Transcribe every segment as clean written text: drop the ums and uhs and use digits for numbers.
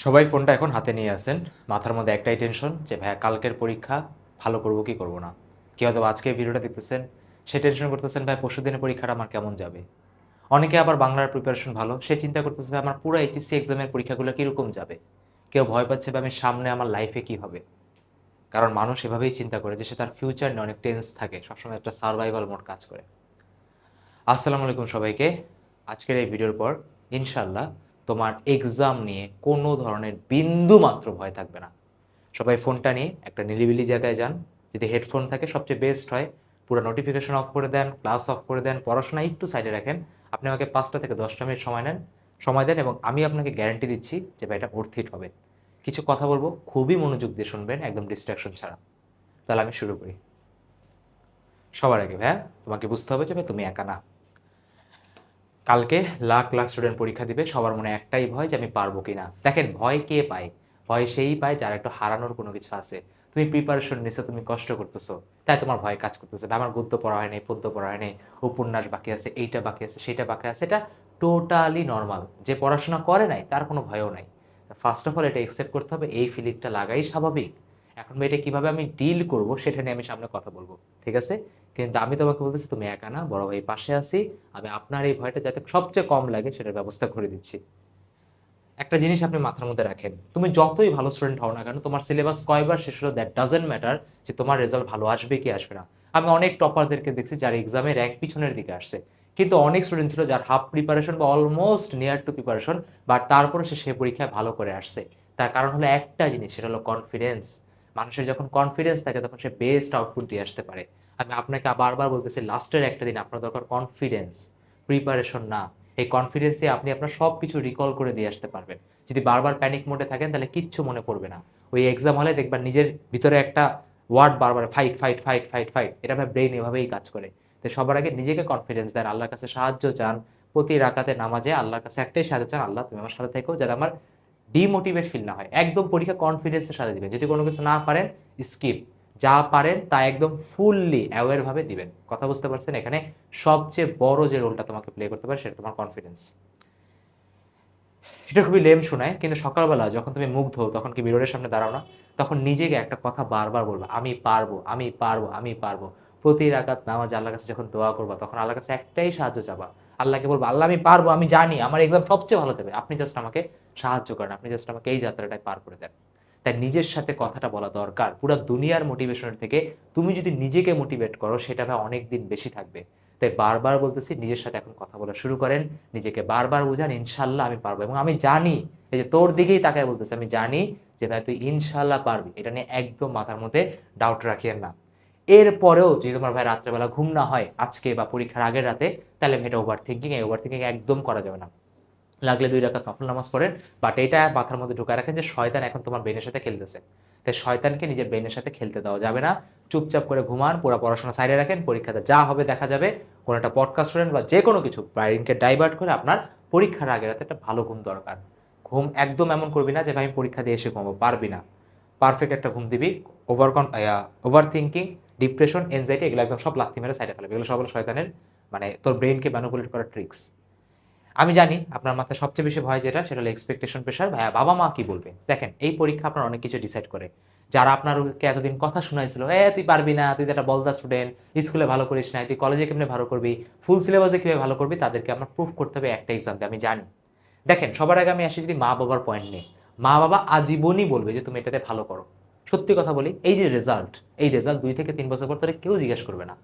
সবাই ফোনটা এখন হাতে নিয়ে আছেন। মাথার মধ্যে একটাই টেনশন যে ভাইয়া কালকের পরীক্ষা ভালো করব কি করব না। কেউ হয়তো আজকে ভিডিওটা দেখতেছেন, সে টেনশন করতেছেন ভাই পরশুদিনের পরীক্ষাটা আমার কেমন যাবে। অনেকে আবার বাংলার প্রিপারেশন ভালো, সে চিন্তা করতেছে ভাই আমার পুরো এইচএসসি এক্সামের পরীক্ষাগুলো কিরকম যাবে। কেউ ভয় পাচ্ছে ভাই আমি সামনে আমার লাইফে কি হবে। কারণ মানুষ এভাবেই চিন্তা করে যে সে তার ফিউচার নিয়ে অনেক টেন্স থাকে, সবসময় একটা সার্ভাইভাল মোড কাজ করে। আসসালামু আলাইকুম সবাইকে। আজকের এই ভিডিওর পর ইনশাল্লাহ তোমার এক্সাম নিয়ে কোনো ধরনের বিন্দু মাত্র ভয় থাকবে না। সবাই ফোনটা নিয়ে একটা নিরিবিলি জায়গায় যান। যদি হেডফোন থাকে সবচেয়ে বেস্ট হয়। পুরো নোটিফিকেশন অফ করে দেন, ক্লাস অফ করে দেন, পড়াশোনা একটু সাইডে রাখেন। আপনি আমাকে 5টা থেকে 10টা মিনিট সময় দেন এবং আমি আপনাকে গ্যারান্টি দিচ্ছি যে ভাই এটা অর্থ ইট হবে। কিছু কথা বলবো, খুবই মনোযোগ দিয়ে শুনবেন, একদম ডিস্ট্রাকশন ছাড়া। তাহলে আমি শুরু করি। সবার আগে ভাইয়া তোমাকে বুঝতে হবে যে ভাই তুমি একা না। কালকে লাখ লাখ স্টুডেন্ট পরীক্ষা দিবে, সবার মনে একটাই ভয় যে আমি পারবো কিনা। দেখেন ভয় কে পায়? ভয় সেই পায় যার একটু হারানোর কোনো কিছু আছে। তুমি প্রিপারেশন নিছো, তুমি কষ্ট করতেছো, তাই তোমার ভয় কাজ করতেছে। বা আমার গদ্য পড়া হয়নি, পদ্য পড়া হয়নি, উপন্যাস বাকি আছে, এইটা বাকি আছে, সেটা বাকি আছে। এটা টোটালি নর্মাল। যে পড়াশোনা করে নাই তার কোনো ভয়ও নাই। ফার্স্ট অফ অল এটা একসেপ্ট করতে হবে, এই ফিলিংটা লাগাই স্বাভাবিক। এখন এটা কিভাবে আমি ডিল করব সেটা নিয়ে আমি সামনে কথা বলবো, ঠিক আছে? কিন্তু আমি তোমাকে বলতেছি তুমি একা না, বড় ভাই পাশে আছি। আমি আপনার এই ভয়টা যাতে সবচেয়ে কম লাগে সেটার ব্যবস্থা করে দিচ্ছি। একটা জিনিস আপনি মাথার মধ্যে রাখেন, তুমি যতই ভালো স্টুডেন্ট হও না কেন, তোমার সিলেবাস কয়বার শেষ হলো দ্যাট ডাজেন্ট ম্যাটার যে তোমার রেজাল্ট ভালো আসবে কি আসবে না। আমি অনেক টপারদেরকে দেখছি যার এক্সামে র্যাঙ্ক পিছনের দিকে আসছে, কিন্তু অনেক স্টুডেন্ট ছিল যার হাফ প্রিপারেশন বা almost near to preparation, but তারপরে সে পরীক্ষায় ভালো করে আসছে। তার কারণ হলো একটা জিনিস, সেটা হলো কনফিডেন্স। মানুষের যখন কনফিডেন্স থাকে তখন সে বেস্ট আউটপুট দিয়ে আসতে পারে। আমি আপনাকে বারবার বলতেছি, লাস্টের একটা দিন আপনার দরকার কনফিডেন্স, প্রিপারেশন না। এই কনফিডেন্সে আপনি আপনার সব কিছু রিকল করে দিয়ে আসতে পারবেন। যদি বারবার প্যানিক মোডে থাকেন তাহলে কিচ্ছু মনে পড়বে না। ওই এক্সাম হলে দেখবেন নিজের ভিতরে একটা ওয়ার্ড বারবার fight fight fight fight fight, এটা ভাই ব্রেইন এভাবেই কাজ করে। তো সবার আগে নিজেকে কনফিডেন্স দেন, আল্লাহর কাছে সাহায্য চান। প্রতি রাকাতে নামাজে আল্লাহর কাছে একটাই সাহায্য চান, আল্লাহ তুমি আমার সাথে থেকো যাতে আমার ডিমোটিভেট ফিল না হয়। একদম পরীক্ষা কনফিডেন্সের সাথে দিবেন। যদি কোনো কিছু না পারেন স্কিপ, যা পারেন তা একদম ফুললি অ্যাওয়্যার ভাবে দিবেন। কথা বুঝতে পারছেন? এখানে সবচেয়ে বড় যে রোলটা তোমাকে প্লে করতে পারে সেটা তোমার কনফিডেন্স। এটা খুবই লেম শোনায়, কিন্তু সকালবেলা যখন তুমি মুখ ধোও তখন কি মিররের সামনে দাঁড়াও না? তখন নিজেকে একটা কথা বারবার বলবা, আমি পারবো, আমি পারবো, আমি পারবো। প্রতি রাকাত নামাজে আল্লাহর কাছে যখন দোয়া করবা তখন আল্লাহর কাছে একটাই সাহায্য চাবা। আল্লাহকে বলবা, আল্লাহ আমি পারবো, আমি জানি আমার এক্সাম সবচেয়ে ভালো যাবে, আপনি জাস্ট আমাকে সাহায্য করেন, আপনি জাস্ট আমাকে এই যাত্রাটায় পার করে দেন। তাই নিজের সাথে কথাটা বলা দরকার। পুরো দুনিয়ার মোটিভেশনের থেকে তুমি যদি নিজেকে মোটিভেট করো সেটা ভাই অনেক দিন বেশি থাকবে। তাই বারবার বলতেছি, নিজের সাথে এখন কথা বলা শুরু করেন। নিজেকে বারবার বুঝান ইনশাল্লাহ আমি পারবো, এবং আমি জানি, এই যে তোর দিকেই তাকায় বলতেছে, আমি জানি যে ভাই তুই ইনশাল্লাহ পারবি। এটা নিয়ে একদম মাথার মধ্যে ডাউট রাখিয়েন না। এরপরেও যদি তোমার ভাই রাত্রেবেলা ঘুম না হয় আজকে বা পরীক্ষার আগের রাতে, তাহলে ভাই এটা ওভার থিঙ্কিং, এই ওভার থিঙ্কিং একদম করা যাবে না। লাগলে 2 রাকাত নফল নামাজ পড়েন। বাট এটা মাথার মধ্যে ঢুকায় রাখেন যে শয়তান এখন তোমার ব্রেনের সাথে খেলতেছে। তাই শয়তানকে নিজের ব্রেনের সাথে খেলতে দেওয়া যাবে না। চুপচাপ করে ঘুমান, পুরা পড়াশোনা সাইডে রাখেন। পরীক্ষাতে যা হবে দেখা যাবে। কোনো একটা পডকাস্ট শুনেন বা যে কোনো কিছু ব্রেইনকে ডাইভার্ট করে আপনার পরীক্ষার আগের রাতে একটা ভালো ঘুম দরকার। ঘুম একদম এমন করবি না যে ভাই আমি পরীক্ষা দিয়ে এসে ঘুমাবো, পারবি না। পারফেক্ট একটা ঘুম দিবি। ওভার থিংকিং, ডিপ্রেশন, এনজাইটি এগুলো একদম সব লাথি মেরে সাইডে ফেলবে। এগুলো সব হলো শয়তানের, মানে তোর ব্রেইনকে ম্যানিপুলেট করার ট্রিক্স। আমি জানি আপনার মাথায় সবচেয়ে বেশি ভয় যেটা, সেটা হলো এক্সপেকটেশন, প্রেশার। ভাইয়া বাবা মা কি বলবে? দেখেন এই পরীক্ষা আপনার অনেক কিছু ডিসাইড করে। যারা আপনারকে এতদিন কথা শোনাইছিল, তুই পারবি না, তুই তো একটা বলদা স্টুডেন্ট, স্কুলে ভালো করিস নাই, তুই কলেজে কেমনে ভালো করবি, ফুল সিলেবাসে কিভাবে ভালো করবি, তাদেরকে আপনার প্রুফ করতে হবে একটা এক্সাম দিয়ে, আমি জানি। দেখেন সবার আগে আমি আসি যদি মা বাবার পয়েন্ট নিয়ে। মা বাবা আজীবনই বলবে যে তুমি এটাতে ভালো করো। সত্যি কথা বলি, এই যে রেজাল্ট, এই রেজাল্ট 2 থেকে 3 বছর পর তোরে কেউ জিজ্ঞেস করবে না।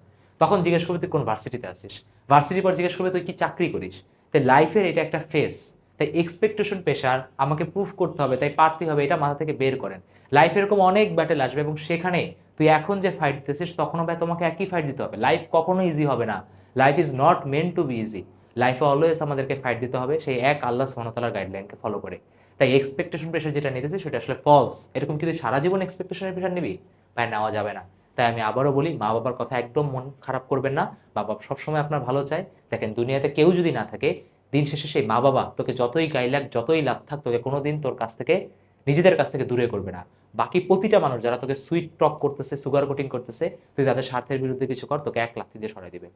তখন জিজ্ঞেস করবে তুই কোন ভার্সিটিতে আসিস, ভার্সিটির পর জিজ্ঞেস করবে তুই কি চাকরি করিস। তাই লাইফের এটা একটা ফেস। তাই এক্সপেকটেশন, প্রেশার, আমাকে প্রুফ করতে হবে তাই পারতে হবে, এটা মাথা থেকে বের করেন। লাইফ এরকম অনেক ব্যাটেল আসবে এবং সেখানে তুই এখন যে ফাইট দিতেছিস তখনও ভাই তোমাকে একই ফাইট দিতে হবে। লাইফ কখনো ইজি হবে না। Life is not meant two be easy. লাইফে অলওয়েজ আমাদেরকে ফাইট দিতে হবে সেই এক আল্লাহ সুবহানাহু ওয়া তাআলার গাইডলাইনকে ফলো করে। তাই এক্সপেকটেশন প্রেশার যেটা নিতেছিস সেটা আসলে ফলস। এরকম কিন্তু সারা জীবন এক্সপেকটেশনের প্রেশার নিবি, ভাই নেওয়া যাবে না। তাই আমি আবারও বলি, মা বাবার কথা একদম মন খারাপ করবেন না। বাবা সবসময় আপনার ভালো চায়। দেখেন দুনিয়াতে কেউ যদি না থাকে, দিন শেষে সেই মা বাবা তোকে যতই গাইলাক যতই লাখ থাক তোকে কোনোদিন তোর কাছ থেকে, নিজেদের কাছ থেকে দূরে করবে না। বাকি প্রতিটা মানুষ যারা তোকে সুইট টক করতেছে, সুগার কোটিং করতেছে, তুই তাদের স্বার্থের বিরুদ্ধে কিছু কর, তোকে এক লাথি দিয়ে সরাই দিবে।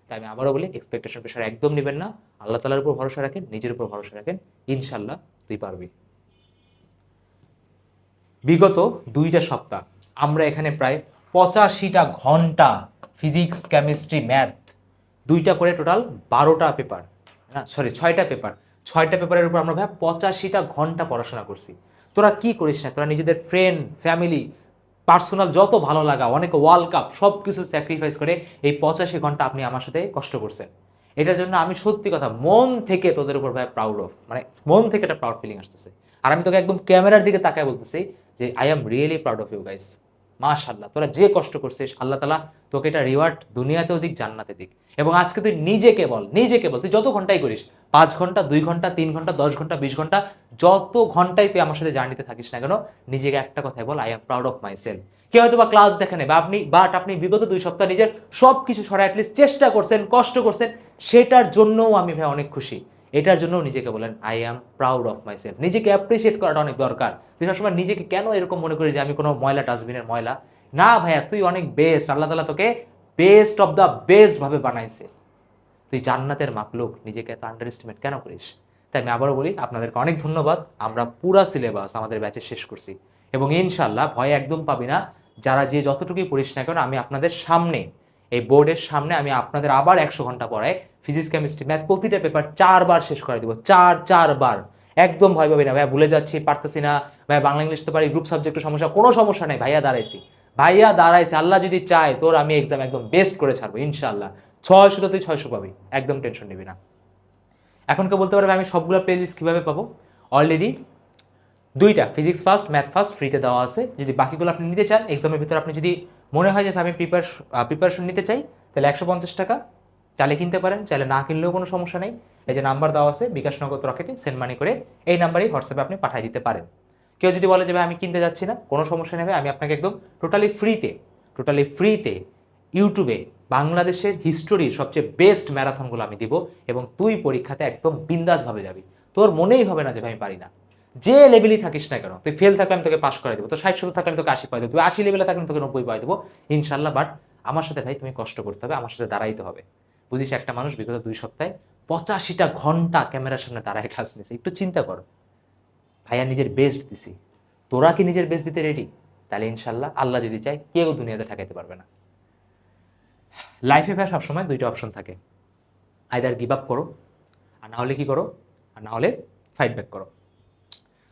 তাই আমি আবারও বলি, এক্সপেকটেশন প্রেশার একদম নেবেন না। আল্লাহ তাআলার উপর ভরসা রাখেন, নিজের উপর ভরসা রাখেন। ইনশাল্লাহ তুই পারবি। বিগত 2টা সপ্তাহ আমরা এখানে প্রায় 85টা ঘন্টা ফিজিক্স, কেমিস্ট্রি, ম্যাথ 2টা করে টোটাল 12টা পেপার, না সরি 6টা পেপার, 6টা পেপারের উপর আমরা ভাই 85টা ঘন্টা পড়াশোনা করছি। তোরা কি করিস না, তোরা নিজেদের ফ্রেন্ড, ফ্যামিলি, পার্সোনাল যত ভালো লাগা, অনেকে ওয়ার্ল্ড কাপ সব কিছু স্যাক্রিফাইস করে এই 85 ঘন্টা আপনি আমার সাথে কষ্ট করছেন। এটার জন্য আমি সত্যি কথা মন থেকে তোদের উপর ভাই প্রাউড অফ, মানে মন থেকে একটা প্রাউড ফিলিং আসতেছে। আর আমি তোকে একদম ক্যামেরার দিকে তাকায় বলতেছি যে I am really proud of you guys. মাশাআল্লাহ, তোরা যে কষ্ট করছিস আল্লাহ তাআলা তোকে এটা রিওয়ার্ড দুনিয়াতেও দিক, জান্নাতে দিক। এবং আজকে তুই নিজেকে বল, তুই যত ঘন্টাই করিস, 5 ঘন্টা, 2 ঘন্টা, 3 ঘন্টা, 10 ঘন্টা, 20 ঘন্টা, যত ঘন্টাই তুই আমার সাথে জার্নিতে থাকিস না কেন, নিজেকে একটা কথাই বল, I am proud of myself. কেউ হয়তো বা ক্লাস দেখে নেবে আপনি বিগত 2 সপ্তাহ নিজের সব কিছু সরা অ্যাটলিস্ট চেষ্টা করছেন, কষ্ট করছেন, সেটার জন্যও আমি ভাই অনেক খুশি। এটার জন্যও নিজেকে বলেন I am proud of my self. নিজেকে অ্যাপ্রিসিয়েট করাটা অনেক দরকার। তুই সবসময় নিজেকে কেন এরকম মনে করিস যে আমি কোনো ময়লা, ডাস্টবিনের ময়লা? না ভাইয়া, তুই অনেক বেস্ট। আল্লাহ তাআলা তোকে বেস্ট অফ দ্য বেস্ট ভাবে বানাইছে। তুই জান্নাতের মাখলুক, নিজেকে এত আন্ডার এস্টিমেট কেন করিস? তাই আমি আবারও বলি, আপনাদেরকে অনেক ধন্যবাদ। আমরা পুরা সিলেবাস আমাদের ব্যাচে শেষ করছি এবং ইনশাল্লাহ ভয় একদম পাবি না। যারা যে যতটুকুই পড়িস না কেন, আমি আপনাদের সামনে, এই বোর্ডের সামনে আমি আপনাদের আবার 100 ঘন্টা পড়ায় ফিজিক্স, কেমিস্ট্রি, ম্যাথ প্রতিটা পেপার 4 বার শেষ করে দিব। 4 বার। একদম ভয় পাবি না ভাইয়া, ভুলে যাচ্ছি, পারতেছি না ভাইয়া, বাংলা ইংলিশ তো পারি, গ্রুপ সাবজেক্টের সমস্যা, কোনো সমস্যা নেই ভাইয়া, দাঁড়াইছি। আল্লাহ যদি চায় তোর আমি এক্সাম একদম বেস্ট করে ছাড়বো ইনশাল্লাহ। 600 তো তুই 600 পাবি, একদম টেনশন নিবি না। এখন কেউ বলতে পারবে আমি সবগুলো প্লেলিস্ট কিভাবে পাবো? অলরেডি 2টা ফিজিক্স ফার্স্ট, ম্যাথ ফার্স্ট ফ্রিতে দেওয়া আছে। যদি বাকিগুলো আপনি নিতে চান এক্সামের ভিতরে, আপনি যদি মনে হয় যে আমি প্রিপারেশন নিতে চাই, তাহলে 150 টাকা চাইলে কিনতে পারেন, চাইলে না কিনলেও কোনো সমস্যা নেই। এই যে নাম্বার দেওয়া আছে বিকাশ নগদ রকেটে, সেন্ড মানি করে এই নাম্বারেই হোয়াটসঅ্যাপে আপনি পাঠিয়ে দিতে পারেন। কেউ যদি বলে যে ভাই আমি কিনতে যাচ্ছি না, কোনো সমস্যা নেই, আমি আপনাকে একদম টোটালি ফ্রিতে ইউটিউবে বাংলাদেশের হিস্টোরির সবচেয়ে বেস্ট ম্যারাথনগুলো আমি দিব এবং তুই পরীক্ষাতে একদম বিন্দাসভাবে যাবি। তোর মনেই হবে না যে ভাই আমি পারি না। যে লেভেলই থাকিস না কেন, তুই ফেল থাকলে আমি তোকে পাস করে দেবো, তো 60-70 থাকলে আমি তোকে 80 পাই দেবো, তুই 80 লেভেলে থাকলে তোকে 90 পাই দেবো ইনশাল্লাহ। বাট আমার সাথে ভাই তুমি কষ্ট করতে হবে, আমার সাথে দাঁড়াইতে হবে। বুঝিস, একটা মানুষ বিগত 2 সপ্তাহে 85টা ঘন্টা ক্যামেরার সামনে দাঁড়ায় ক্লাস নিছে। একটু চিন্তা কর, ভাইয়া নিজের বেস্ট দিছি। তোরা কি নিজের বেস্ট দিতে রেডি? তাহলে ইনশাল্লাহ আল্লাহ যদি চায় কেউ দুনিয়াতে ঠেকাইতে পারবে না। লাইফে ভাই সবসময় 2টা অপশন থাকে, আইদার গিভ আপ করো, আর না হলে কি করো, আর না হলে ফাইট ব্যাক করো।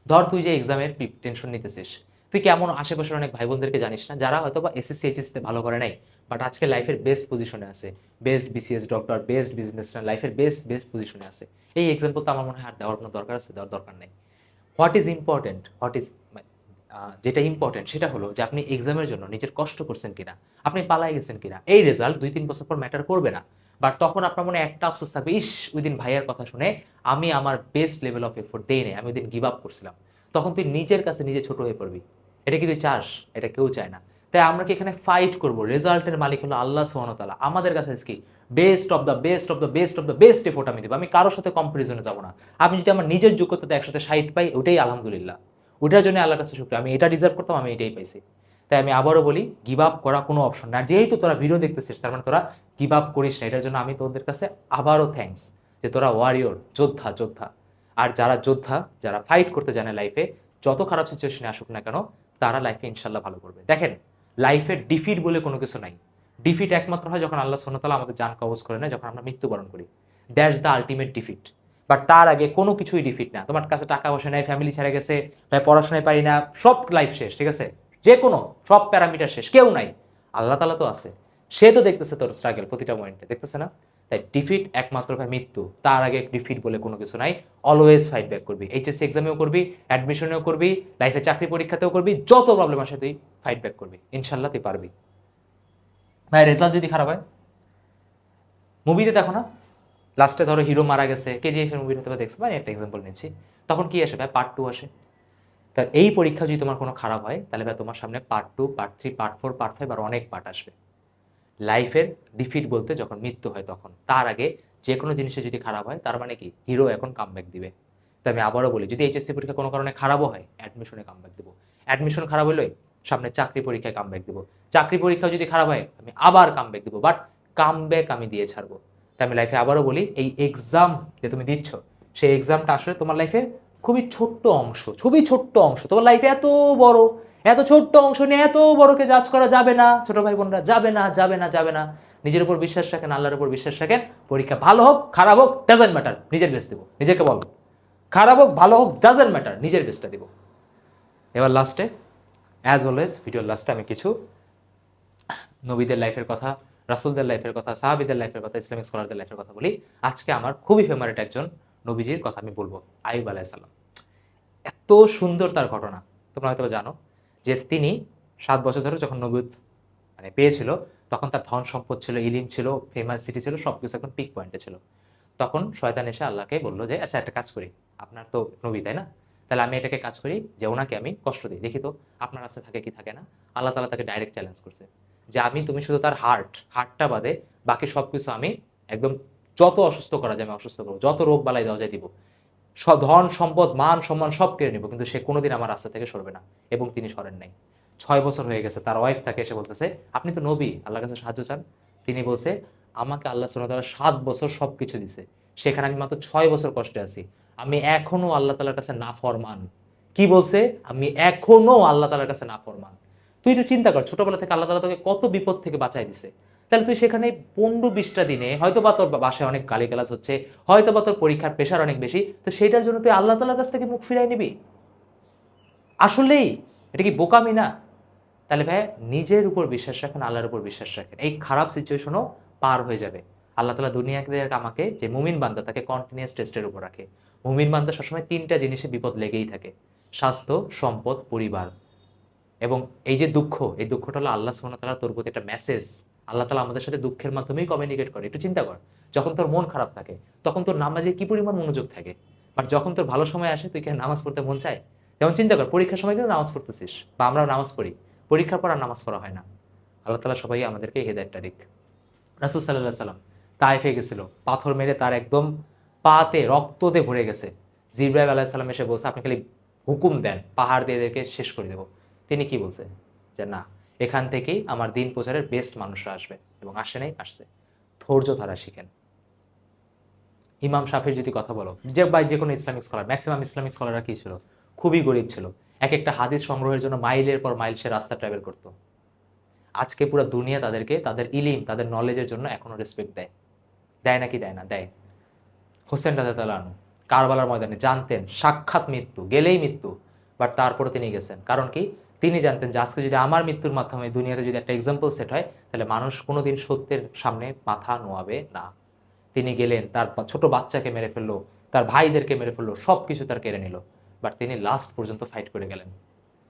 ধর তুই যে এক্সামের টেনশন নিতেছিস, তুই কেমন আশেপাশের অনেক ভাই বোনদেরকে জানিস না যারা হয়তো বা এসএসসি এইচএসসি ভালো করে নাই, বাট আজকে লাইফের বেস্ট পজিশনে আছে, best BCS doctor, best businessman, লাইফের বেস্ট পজিশনে আছে। এই এক্সাম্পল তো আমার মনে হয় আর দেওয়ার কোনো দরকার আছে? দেওয়ার দরকার নেই। যেটা ইম্পর্টেন্ট সেটা হলো যে আপনি এক্সামের জন্য নিজের কষ্ট করছেন কিনা, আপনি পালাই গেছেন কিনা। এই রেজাল্ট 2-3 বছর পর ম্যাটার করবে না, বাট তখন আপনার মনে একটা আফসোস থাকবে, ইস ওই দিন ভাইয়ার কথা শুনে আমি আমার বেস্ট লেভেল অফ এফোর্ট দেই নাই, আমি ওই দিন গিভ আপ করছিলাম। তখন তুই নিজের কাছে নিজে ছোট হয়ে পড়বি। এটা কি তুই চাস? এটা কেউ চায় না। তাই আমরা কি এখানে ফাইট করব? রেজাল্টের মালিক হলো আল্লাহ সুবহানাহু ওয়া তাআলা। আমাদের কাছে কি বেস্ট এফোর্ট আমি দেবো, আমি কারোর সাথে কম্পারিজনে যাব না। আমি যদি আমার নিজের যোগ্যতাতে 160 পাই, ওটাই আলহামদুলিল্লাহ, ওটার জন্য আল্লাহর কাছে শুকরিয়া। আমি এটা ডিজার্ভ করতাম, আমি এটাই পাইছি। তাই আমি আবারও বলি, গিভ আপ করা কোনো অপশন না। আর যেহেতু তোরা ভিডিও দেখতেছিস, তার মানে তোরা গিভ আপ করিস না। এটার জন্য আমি তোদের কাছে আবারও থ্যাঙ্কস, যে তোরা ওয়ারিয়র, যোদ্ধা। আর যারা যোদ্ধা, যারা ফাইট করতে জানে লাইফে, যত খারাপ সিচুয়েশনে আসুক না কেন, তারা লাইফে ইনশাল্লাহ ভালো করবে। দেখেন, লাইফে ডিফিট বলে কোনো কিছু নাই। ডিফিট একমাত্র হয় যখন আল্লাহ সুবহানাহু ওয়া তাআলা আমাদের জান কবজ করে নেয়, যখন আমরা মৃত্যুবরণ করি। That's the ultimate defeat. But তার আগে কোনো কিছুই ডিফিট না। তোমার কাছে টাকা পয়সা নাই, ফ্যামিলি ছেড়ে গেছে, ভাই পড়াশোনায় পারি না, সব লাইফ শেষ, ঠিক আছে? যে কোনো সব প্যারামিটার শেষ, কেউ নাই। আল্লাহ তাআলা তো আছে, সে তো দেখতেছে তোর স্ট্রাগল প্রতিটা পয়েন্টে, দেখতেছে না? তাই ডিফিট একমাত্র ভাই মৃত্যু, তার আগে ডিফিট বলে কোনো কিছু নাই। অলওয়েজ ফাইট ব্যাক করবি, এইচএসসি এক্সামেও করবি, অ্যাডমিশনেও করবি, লাইফে চাকরি পরীক্ষাতেও করবি, যত প্রবলেম আসে তুই ফাইট ব্যাক করবি, ইনশাল্লাহ তুই পারবি। ভাই রেজাল্ট যদি খারাপ হয়, মুভিতে দেখো না, লাস্টে ধরো হিরো মারা গেছে, কেজিএফ এর মুভির হতে দেখছো, মানে একটা এক্সাম্পল নিচ্ছি, তখন কি আসে ভাই? পার্ট 2 আসে। তার এই পরীক্ষা যদি তোমার কোনো খারাপ হয়, তাহলে ভাই তোমার সামনে পার্ট 2, পার্ট 3, পার্ট 4, পার্ট 5 আর অনেক পার্ট আসবে। লাইফের ডিফিট বলতে যখন মৃত্যু হয় তখন, তার আগে যে কোনো জিনিসে যদি খারাপ হয়, তার মানে কি হিরো এখন কামব্যাক দিবে। তাই আমি আবারও বলি, যদি এইচএসসি পরীক্ষা কোনো কারণে খারাপও হয়, অ্যাডমিশনে কামব্যাক দেবো। অ্যাডমিশন খারাপ হলে সামনে চাকরি পরীক্ষায় কামব্যাক দেবো। চাকরি পরীক্ষা যদি খারাপ হয়, আমি আবার কামব্যাক দেবো, বাট কামব্যাক আমি দিয়ে ছাড়বো। তাই আমি লাইফে আবারও বলি, এই এক্সাম যে তুমি দিচ্ছ, সেই এক্সামটা আসলে তোমার লাইফে খুবই ছোট্ট অংশ, খুবই ছোট্ট অংশ। তোমার লাইফে এত বড়, এত ছোট্ট অংশ নিয়ে এত বড়কে জাজ করা যাবে না। ছোট ভাই বোনরা, যাবে না, যাবে না, যাবে না। নিজের উপর বিশ্বাস রাখেন, আল্লাহর উপর বিশ্বাস রাখেন। পরীক্ষা ভালো হোক খারাপ হোক ডাজেন্ট ম্যাটার, নিজের বেস্ট দিব। নিজেকে বলো, খারাপ হোক ভালো হোক ডাজেন্ট ম্যাটার, নিজের বেস্টটা দিব। এবার লাস্টে, অ্যাজ অলওয়েজ ভিডিওর লাস্টে আমি কিছু নবীদের লাইফের কথা, রাসূলদের লাইফের কথা, সাহাবীদের লাইফের কথা, ইসলামিক স্কলারদের লাইফের কথা বলি। আজকে আমার খুবই ফেভারিট একজন নবীজির কথা আমি বলবো, আইয়ুব আলাইহিস সালাম। এত সুন্দর তার ঘটনা, তোমরা হয়তো জানো যে তিনি ৭ বছর ধরে যখন নবুয়ত পেয়েছিল, তখন তার ধন সম্পদ ছিল, ইলিম ছিল, ফেমাস সিটি ছিল, সবকিছু এখন পিক পয়েন্টে ছিল। তখন শয়তান এসে আল্লাহকে বললো যে আচ্ছা একটা কাজ করি, আপনার তো নবী তাই না, তাহলে আমি এটাকে কাজ করি যে ওনাকে আমি কষ্ট দিই, দেখি তো আপনার কাছে থাকে কি থাকে না। আল্লাহ তাআলা তাকে ডাইরেক্ট চ্যালেঞ্জ করছে যে তুমি শুধু তার হার্টটা বাদে বাকি সবকিছু আমি একদম যত অসুস্থ করা যায় আমি অসুস্থ করবো, যত রোগ বালাই দেওয়া যায় দিব, ধন সম্পদ মান সম্মান সব কেড়ে নিব, কিন্তু সে কোনোদিন আমার রাস্তা থেকে সরবে না। এবং তিনি সরেন নাই। ৬ বছর হয়ে গেছে, তার ওয়াইফ তাকে এসে বলতেছে আপনি তো নবী, আল্লাহর কাছে সাহায্য চান। তিনি বলছে আমাকে আল্লাহ সুবহানাহু ওয়া তাআলা ৭ বছর সবকিছু দিছে, সেখানে আমি মাত্র ৬ বছর কষ্টে আছি, আমি এখনো আল্লাহ তাআলার কাছে নাফরমান। কি বলছে? আমি এখনো আল্লাহ তাআলার কাছে নাফরমান। তুই একটু চিন্তা কর, ছোটবেলা থেকে আল্লাহ তাআলা তোকে কত বিপদ থেকে বাঁচাই দিছে। তাহলে তুই সেখানে ১৫-২০টা দিনে হয়তোবা তোর বাসায় অনেক গালিগালাজ হচ্ছে, হয়তোবা তোর পরীক্ষার প্রেশার অনেক বেশি, তো সেইটার জন্য তুই আল্লাহ তাআলার কাছ থেকে মুখ ফিরাই নিবি? আসলেই এটা কি বোকামি না? তাহলে ভাই নিজের উপর বিশ্বাস রাখেন, আল্লাহর উপর বিশ্বাস রাখেন। এই খারাপ সিচুয়েশনও পার হয়ে যাবে। আল্লাহ তাআলা দুনিয়াতে আমাকে, যে মুমিন বান্দা তাকে কন্টিনিউয়াস টেস্টের উপর রাখে। মুমিন বান্দা সবসময় ৩টা জিনিসে বিপদ লেগেই থাকে। স্বাস্থ্য, সম্পদ, পরিবার। এবং এই যে দুঃখ, এই দুঃখটা হলো আল্লাহ সুবহানাহু ওয়া তাআলা তোর প্রতি একটা মেসেজ। আল্লাহ তাআলা আমাদের সাথে দুঃখের মাধ্যমেই কমিউনিকেট করে। একটু চিন্তা কর। যখন তোর মন খারাপ থাকে, তখন তোর নামাজে কি পরিমাণ মনোযোগ থাকে। বাট যখন তোর ভালো সময় আসে, তুই কি আর নামাজ পড়তে মন চায়? যেমন চিন্তা কর, পরীক্ষার সময় কিন্তু নামাজ পড়তেছিস, বা আমরাও নামাজ পড়ি। পরীক্ষার পর আর নামাজ পড়া হয় না। আল্লাহ তাআলা সবাই আমাদেরকে হেদায়েতটা দিক। রাসূল সাল্লাল্লাহু আলাইহি সাল্লাম তায়েফে গেছিল। পাথর মেরে তার একদম পাতে রক্ততে ভরে গেছে। জিবরাইল আলাইহিস সালাম এসে বলছে আপনি খালি হুকুম দেন, পাহাড় দিয়ে এদেরকে শেষ করে দেব। তিনি কি বলছে? যে না, এখান থেকেই আমার দিন প্রচারের বেস্ট মানুষরা আসবে, এবং আসে নাই, আসছে। ধৈর্য ধরা শিখেন। ইমাম শাফির যদি কথা বলো, যে কোনো ইসলামিক স্কলার, ম্যাক্সিমাম ইসলামিক স্কলাররা কি ছিল? খুবই গরিব ছিল। এক একটা হাদিস সংগ্রহের জন্য মাইলের পর মাইল সে রাস্তা ট্রাভেল করত। আজকে পুরো দুনিয়া তাদেরকে তাদের ইলিম, তাদের নলেজের জন্য এখনো রেসপেক্ট দেয়। দেয় নাকি দেয় না? দেয়। হোসেন রাদিয়াল্লাহু আনহু কারবালার ময়দানে জানতেন সাক্ষাৎ মৃত্যু, গেলেই মৃত্যু, বাট তারপরে তিনি গেছেন। কারণ কি? তিনি জানতেন যে আজকে যদি আমার মৃত্যুর মাধ্যমে দুনিয়াতে যদি একটা এক্সাম্পল সেট হয়, তাহলে মানুষ কোনোদিন সত্যের সামনে মাথা নোয়াবে না। তিনি গেলেন, তার ছোট বাচ্চাকে মেরে ফেললো, তার ভাইদেরকে মেরে ফেললো, সবকিছু তার কেড়ে নিল, বাট তিনি লাস্ট পর্যন্ত ফাইট করে গেলেন।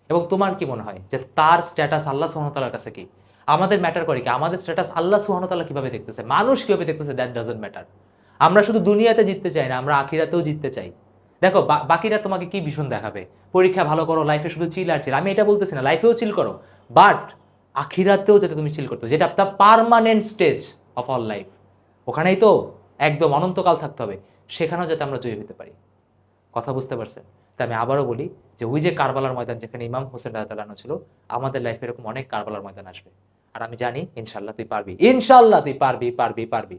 এবং তোমার কি মনে হয় যে তার স্ট্যাটাস আল্লাহ সুবহানাহু ওয়া তাআলার কাছে কি? আমাদের ম্যাটার করে কি? আমাদের স্ট্যাটাস আল্লাহ সুবহানাহু ওয়া তাআলা কিভাবে দেখতেছে, মানুষ কিভাবে দেখতেছে, দ্যাট ডাজন্ট ম্যাটার। আমরা শুধু দুনিয়াতে জিততে চাই না, আমরা আখিরাতেও জিততে চাই। দেখো বাকিরা তোমাকে কি ভীষণ দেখাবে, পরীক্ষা ভালো করো, লাইফে শুধু চিল আর চিল। আমি এটা বলতেছি না, লাইফেও চিল করো, বাট আখিরাতেও যাতে তুমি চিল করতে, যেটা আপনার permanent stage of all life, ওখানেই তো একদম অনন্তকাল থাকতে হবে, সেখানেও যাতে আমরা জয়ী হতে পারি। কথা বুঝতে পারছেন? তাই আমি আবারও বলি যে ওই যে কারবালার ময়দান যেখানে ইমাম হোসেন রাদিয়াল্লাহু আনহু ছিল, আমাদের লাইফে এরকম অনেক কারবালার ময়দান আসবে। আর আমি জানি ইনশাআল্লাহ তুই পারবি। ইনশাআল্লাহ তুই পারবি, পারবি, পারবি।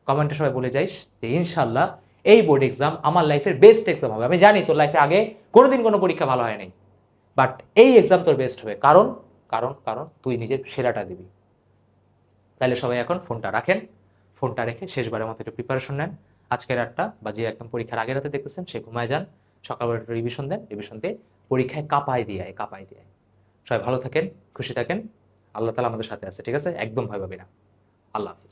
কমেন্টে সবাই বলে যাইস যে ইনশাআল্লাহ এই বোর্ড এক্সাম আমার লাইফের বেস্ট এক্সাম হবে। আমি জানি তোর লাইফে আগে কোনোদিন কোনো পরীক্ষা ভালো হয় নাই। বাট এই এক্সাম তোর বেস্ট হবে। কারণ কারণ কারণ তুই নিজের সেরাটা দিবি। তাইলে সবাই এখন ফোনটা রাখেন। ফোনটা রেখে শেষবারের মতো একটু প্রিপারেশন নেন। আজকের রাতটা, বা যে একদম পরীক্ষার আগের রাতে দেখতেছেন সে ঘুমায় যান। সকালবেলা একটু রিভিশন দেন। রিভিশন দিয়ে পরীক্ষায় কাঁপায় দিয়ে আয়, কাঁপায় দিয়ে আয়। সবাই ভালো থাকেন, খুশি থাকেন। আল্লাহ তাআলা আমাদের সাথে আছে। ঠিক আছে? একদম ভয় পাবি না। আল্লাহ হাফেজ।